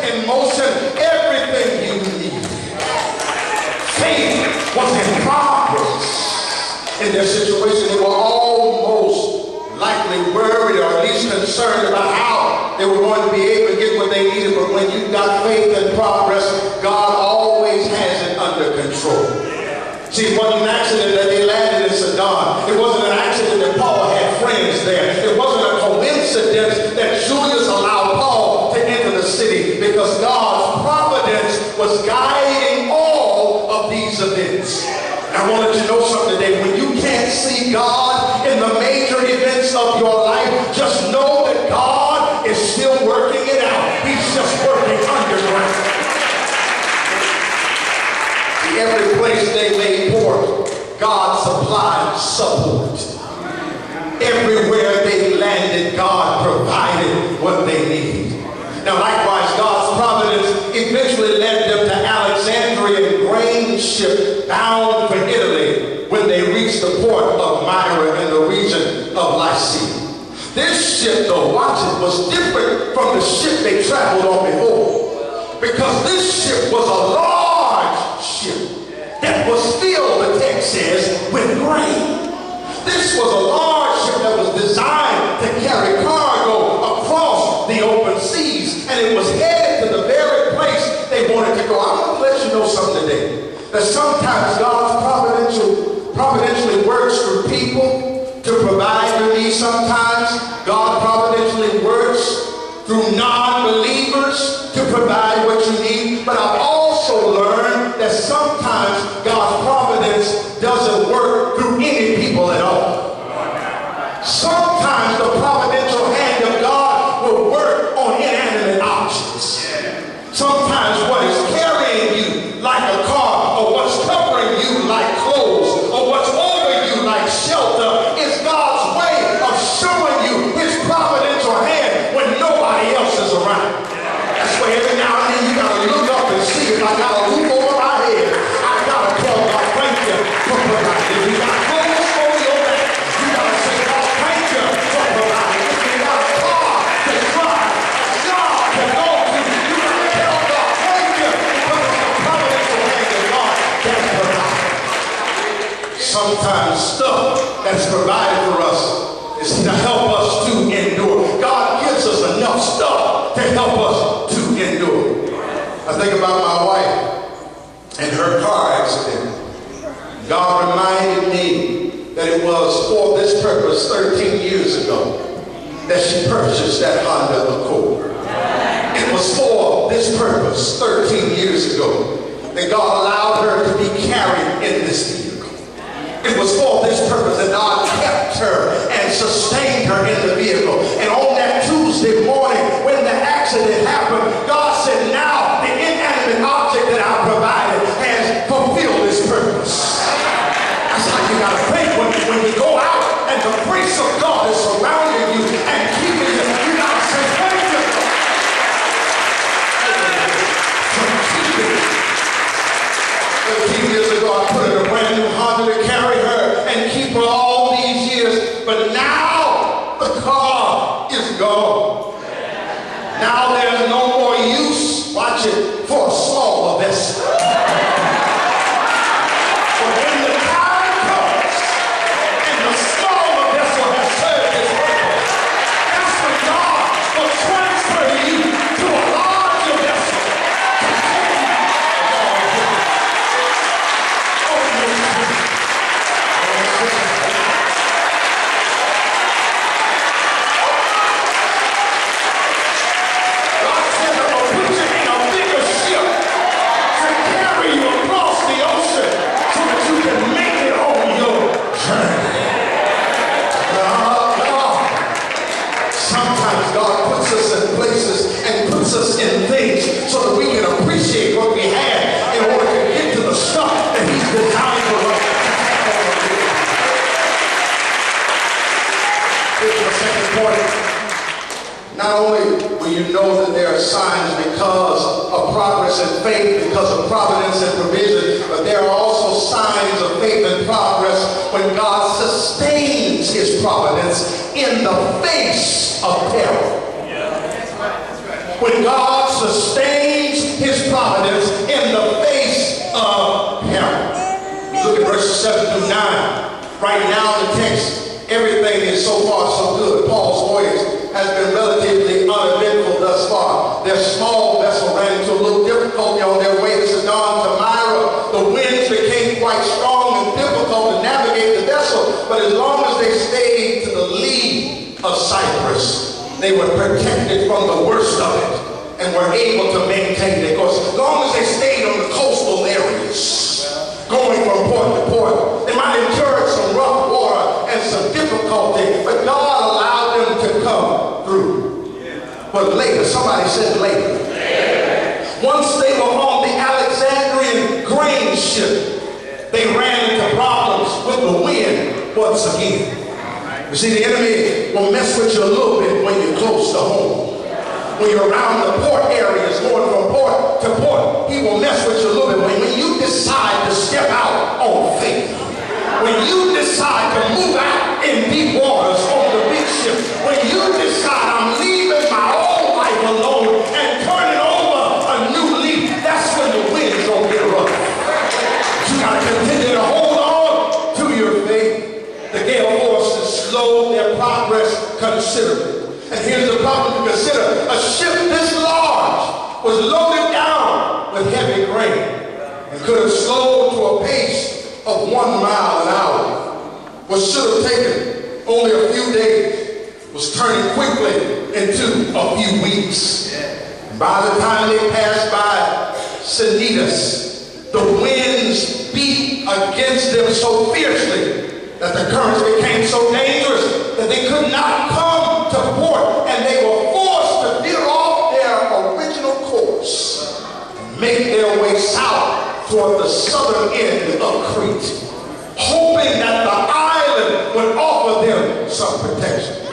in motion everything you need. Faith was in progress in their situation. They were almost likely worried or at least concerned about how they were going to be able to get what they needed. But when you've got faith and progress, God always has it under control. See, it wasn't an accident that they landed in Sidon. It wasn't an accident that Paul had friends there. It wasn't a coincidence that Julius allowed Paul to enter the city, because God's providence was guiding all of these events. I wanted to know something today. When you can't see God in the major events of your life, just know that God is still working it out. He's just working underground. See, every place they laid port, God supplied support. Everywhere they landed, God provided what they needed. Now, likewise, God's providence eventually led them to Alexandria grain ship bound for Italy when they reached the port of Myra in the region of Lycia. This ship, though, watch it, was different from the ship they traveled on before, because this ship was a large ship that was filled, the text says, with grain. This was a large ship that was designed to carry cargo across the open seas, and it was headed to the very place they wanted to go. I want to let you know something today, that sometimes God providentially works through people to provide your needs. Sometimes God providentially works through non-believers to provide what you need. But I've also learned that sometimes God's providence doesn't work through any people at all. Sometimes the providential hand of God will work on inanimate objects. Sometimes what is carrying you like a car, or what's covering you like clothes, or what's over you like shelter is God's way of showing you his providential hand when nobody else is around. That's why every now and then you got to look up and see if I got a roof over my head. I got to tell God, thank you for providing. If you got clothes over your back, you got to say, God, thank you for providing. If you got a car to drive, a job to go to, you got to tell God, thank you, because it's the providential hand of God that's provided. Sometimes stuff that's provided for us is to help us to endure. God gives us enough stuff to help us to endure. I think about my wife and her car accident. God reminded me that it was for this purpose 13 years ago that she purchased that Honda Accord. It was for this purpose 13 years ago that God allowed her to be carried in this vehicle. It was for this purpose that God kept her and sustained her in the vehicle. And on that Tuesday morning when the accident happened, God said, now the inanimate object that I provided has fulfilled its purpose. That's how you got to think when you go out and the grace of God is surrounding you and keeping you. You got to say, thank you. 13 years ago, I put in a brand new Honda to carry her and keep her all these years. But now the car is gone. Now there's no more use, watch it, for a smaller vessel. But when the time comes and the smaller vessel has served its purpose, that's when God will transfer you to a larger vessel. Us in things so that we can appreciate what we have in order to get to the stuff that he's designed for us. Here's the second point. Not only will you know that there are signs because of progress and faith, because of providence and provision, but there are also signs of faith and progress when God sustains his providence in the face of peril. When God sustains his providence in the face of peril. Look at verses 7 through 9. Right now in the text, everything is so far so good. Paul's voyage has been relatively uneventful thus far. Their small vessel ran into a little difficulty on their way to Sidon to Myra. The winds became quite strong and difficult to navigate the vessel, but as long as they stayed to the lee of Cyprus, they were protected from the worst of it and were able to maintain their course. As long as they stayed on the coastal areas, going from port to port, they might incur some rough water and some difficulty, but God allowed them to come through. But later, somebody said later, once they were on the Alexandrian grain ship, they ran into problems with the wind once again. You see, the enemy will mess with you a little bit when you're close to home. When you're around the port areas, going from port to port, he will mess with you a little bit. When you decide to step out on faith, when you decide to move out in deep waters on the big ship, when you decide I'm leaving my old life alone and turning over a new leaf, that's when the wind's gonna get rough. You gotta continue to hold on to your faith. The gale forces slowed their progress considerably. And here's the problem to consider. A ship this large was loaded down with heavy grain and could have slowed to a pace of 1 mile an hour. What should have taken only a few days was turning quickly into a few weeks. And by the time they passed by Cnidus, the winds beat against them so fiercely that the currents became so dangerous that they could not come to port, and they were forced to veer off their original course and make their way south toward the southern end of Crete, hoping that the island would offer them some protection.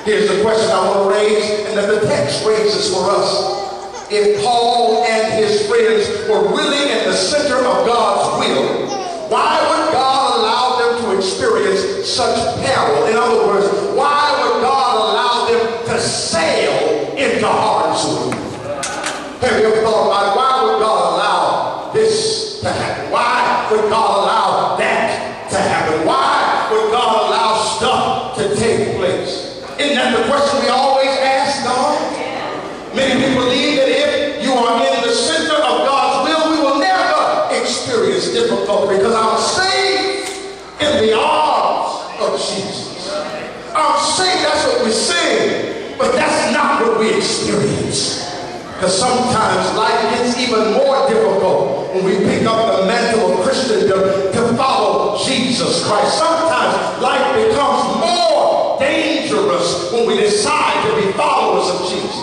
Here's the question I want to raise, and that the text raises for us. If Paul and his friends were really in the center of God's will, why would God allow them to experience such peril? In other words, why would God allow them to sail into harm's way? Have you ever thought about it? Why would God allow this to happen? Why would God allow that to happen? Why would God allow stuff to take place? Isn't that the question we always ask God? Many people believe that if you are in the center of God's will, we will never experience difficulty because I'm saved in the arms of Jesus. I'm saved, that's what we sing, but that's not what we experience. Because sometimes life gets even more difficult when we pick up the mantle of Christendom to follow Jesus Christ. Sometimes life becomes more dangerous when we decide to be followers of Jesus.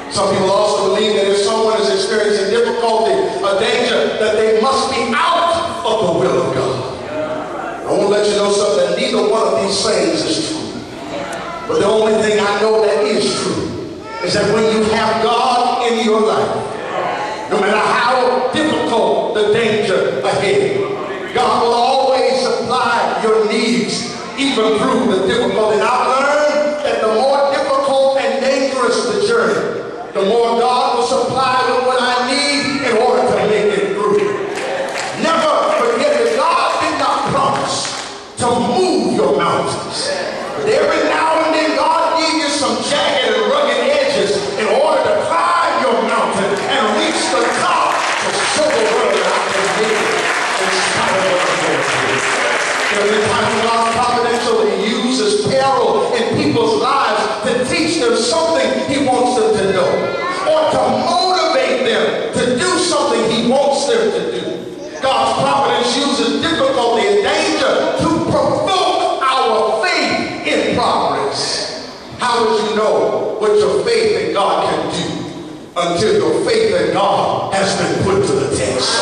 Some people also believe that if someone is experiencing difficulty, a danger, that they must be out of the will of God. I want to let you know something, that neither one of these things is true. But the only thing I know that is true is that when you have God in your life, no matter how difficult the danger ahead, God will always supply your needs even through the difficulty. And I've learned that the more difficult and dangerous the journey, the more God will supply with what I need in order to make it through. Never forget that God did not promise to move your mountains. But every now and then God gives you some jagged and rugged edges in order to climb your mountain and reach the top to show the world that I can make it in spite of what I'm going through. There are times when God providentially uses peril in people's lives to teach them something He wants them to know, or to motivate them to do something He wants them to do. God's providence uses difficulty and danger to provoke our faith in progress. How would you know what your faith in God can do until your faith in God has been put to the test?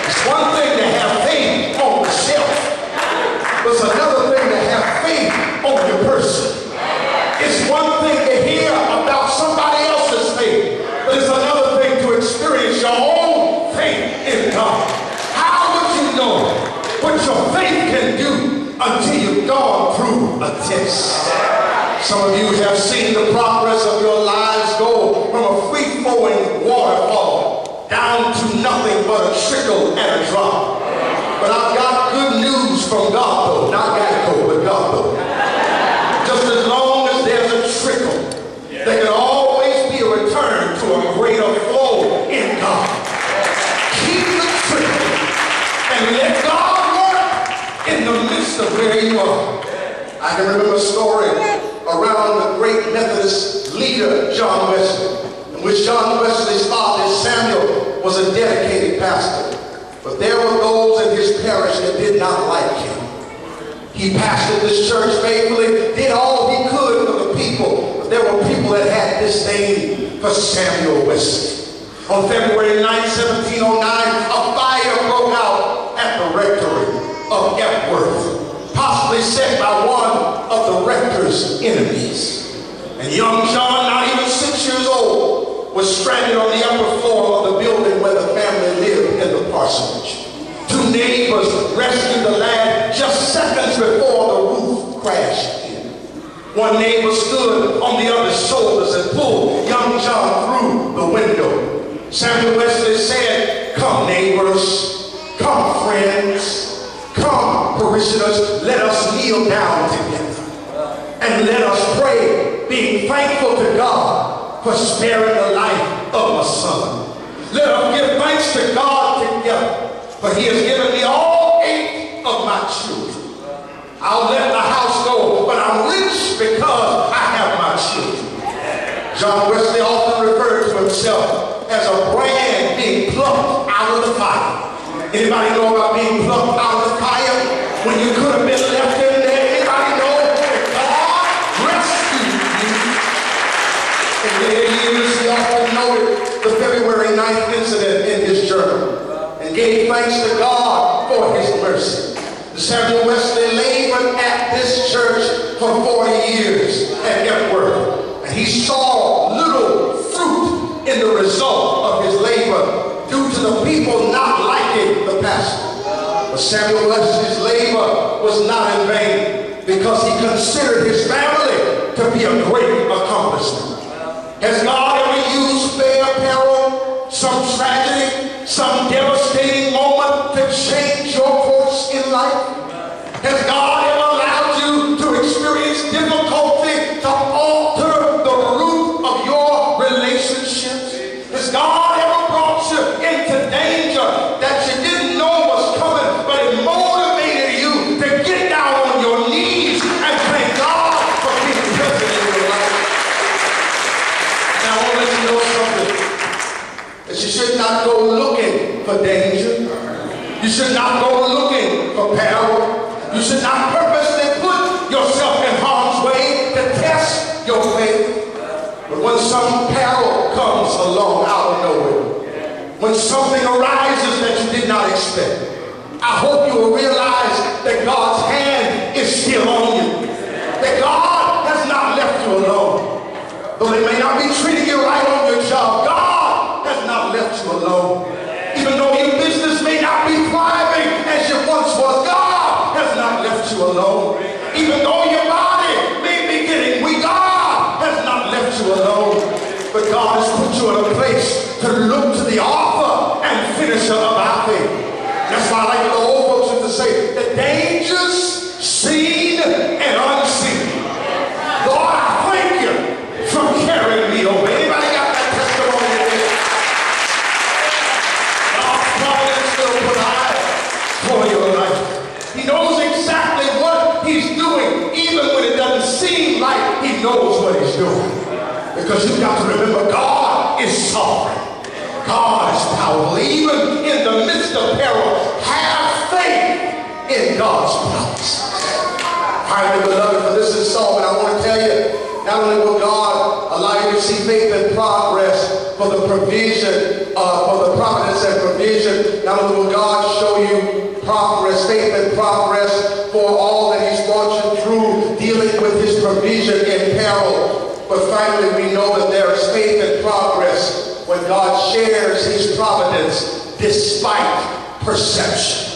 It's one thing to have faith on the shelf, but it's another thing to have faith on your person. It's one thing to hear about somebody else's faith, but it's another thing to experience your own faith in God. How would you know what your faith can do until you've gone through a test? Some of you have seen the progress of your lives go from a free flowing waterfall down to nothing but a trickle and a drop. But I've got good news from God, though. Not Geico, but God, though. Just as long as there's a trickle, there can always be a return to a greater flow in God. Keep the trickle and let God work in the midst of where you are. I can remember a story around the great Methodist leader, John Wesley, in which John Wesley's father, Samuel, was a dedicated pastor. But there were those in his parish that did not like him. He pastored this church faithfully, did all he could for the people, but there were people that had disdain for Samuel Wesley. On February 9, 1709, a fire broke out at the rectory of Epworth, possibly set by one of the rector's enemies. And young John, not even 6 years old, was stranded on the upper floor of the building where the family lived in the parsonage. Two neighbors rescued the lad just seconds before the roof crashed in. One neighbor stood on the other's shoulders and pulled young John through the window. Samuel Wesley said, "Come, neighbors, come, friends, come, parishioners, let us kneel down together and let us pray, being thankful to God for sparing the life of my son. Let us give thanks to God together, for he has given me all 8 of my children. I'll let the house go, but I'm rich because I have my children." John Wesley often referred to himself as a brand being plucked out of the fire. Anybody know about being plucked out of the fire when you could have been left in there? Anybody know that God rescued you? In later years, he often noted the February 9th incident in his journal and gave thanks to God for his mercy. Samuel Wesley labored at this church for 40 years at Epworth, and he saw little fruit in the result of his labor due to the people not liking the pastor. But Samuel Wesley's labor was not in vain because he considered his family to be a great accomplishment. Has God ever used fair peril, some tragedy, some devastating moment to change your course in life? Has God ever allowed you to experience difficulty to alter the root of your relationships? Has God ever brought you into danger that you didn't know was coming, but it motivated you to get down on your knees and thank God for being present in your life? Now I want to let you know something. That you should not go looking for danger. You should not go looking for peril. You should not purposely put yourself in harm's way to test your faith. But when some peril comes along out of nowhere, when something arises that you did not expect, I hope you will realize that God's hand is still on you. That God has not left you alone. Though they may not be treating you right on your job, God has not left you alone. Even though your business may not be thriving as it once was, God has not left you alone. Even though your body may be getting weak, God has not left you alone. But God has put you in a place to look to the author and finisher of our faith. That's why I like the old folks used to say, the dangers seen and unseen. Lord, I thank you for carrying me over. Anybody got that testimony today? God's providence will provide for your life. He knows exactly what he's doing, even when it doesn't seem like he knows what he's doing. Because you've got to remember, God is sovereign. God is powerful. Even in the midst of peril, have faith in God's promises. Finally, beloved, for this installment, I want to tell you, not only will God allow you to see faith and progress for the provision, for the providence and provision, not only will God show you progress, faith and progress for all that he's brought you through dealing with his provision in peril, but finally we know that there is faith and progress when God shares his providence despite perception.